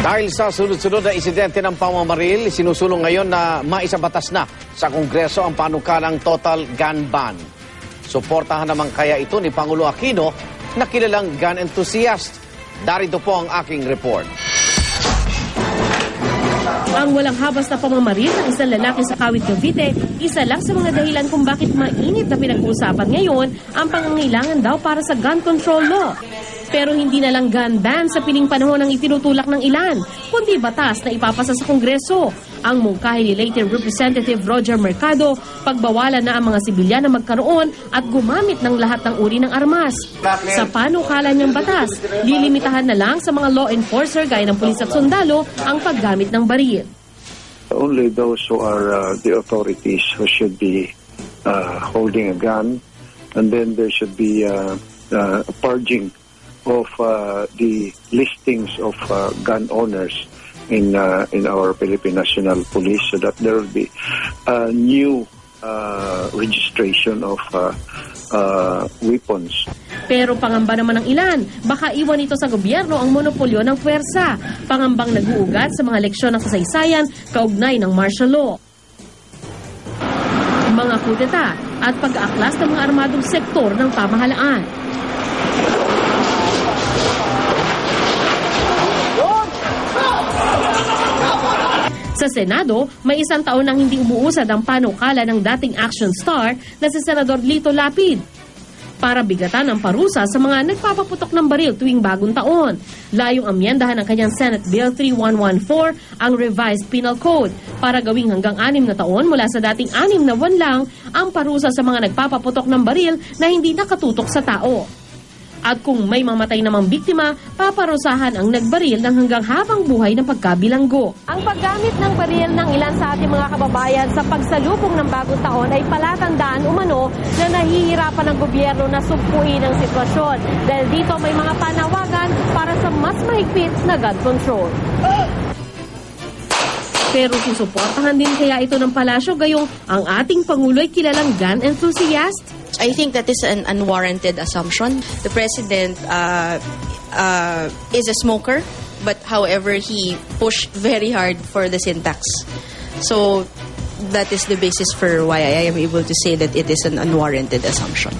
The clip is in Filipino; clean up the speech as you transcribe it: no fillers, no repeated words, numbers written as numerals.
Dahil sa sunod-sunod na insidente ng pamamaril, sinusulong ngayon na maisabatas na sa Kongreso ang panukalang total gun ban. Suportahan naman kaya ito ni Pangulo Aquino na kilalang gun enthusiast. Darito po ang aking report. Ang walang habas na pamamaril ng isang lalaki sa Kawit, Cavite, isa lang sa mga dahilan kung bakit mainit na pinag-uusapan ngayon ang pangangailangan daw para sa gun control law. Pero hindi na lang gun ban sa piling panahon ang itinutulak ng ilan, kundi batas na ipapasa sa Kongreso. Ang mungkahi ni Leyte Representative Roger Mercado, pagbawalan na ang mga sibilyan na magkaroon at gumamit ng lahat ng uri ng armas. Sa panukala niyang batas, lilimitahan na lang sa mga law enforcer gaya ng pulis at sundalo ang paggamit ng baril. Only those who are the authorities who should be holding a gun, and then there should be a purging of the listings of gun owners in our Philippine National Police, so that there will be a new registration of weapons. Pero pangamba naman ng ilan, baka iwan ito sa gobyerno ang monopolyo ng puwersa. Pangambang nag-uugat sa mga leksyon ng kasaysayan kaugnay ng martial law. Mga kudeta at pag-aaklas ng mga armadong sektor ng pamahalaan. Sa Senado, may isang taon nang hindi umuusad ang panukala ng dating action star na si Senador Lito Lapid para bigatan ang parusa sa mga nagpapaputok ng baril tuwing bagong taon. Layong amyendahan ng kanyang Senate Bill 3114 ang revised penal code para gawing hanggang 6 na taon mula sa dating 6 na buwan lang ang parusa sa mga nagpapaputok ng baril na hindi nakatutok sa tao. At kung may mamatay namang biktima, paparusahan ang nagbaril ng hanggang habang buhay ng pagkabilanggo. Ang paggamit ng baril ng ilan sa ating mga kababayan sa pagsalubong ng bagong taon ay palatandaan umano na nahihirapan ng gobyerno na sugpuin ang sitwasyon. Dahil dito may mga panawagan para sa mas mahigpit na gun control. Pero susuportahan din kaya ito ng palasyo gayong ang ating Pangulo ay kilalang gun enthusiast? I think that is an unwarranted assumption. The president is a smoker, but however, he pushed very hard for the syntax. So that is the basis for why I am able to say that it is an unwarranted assumption.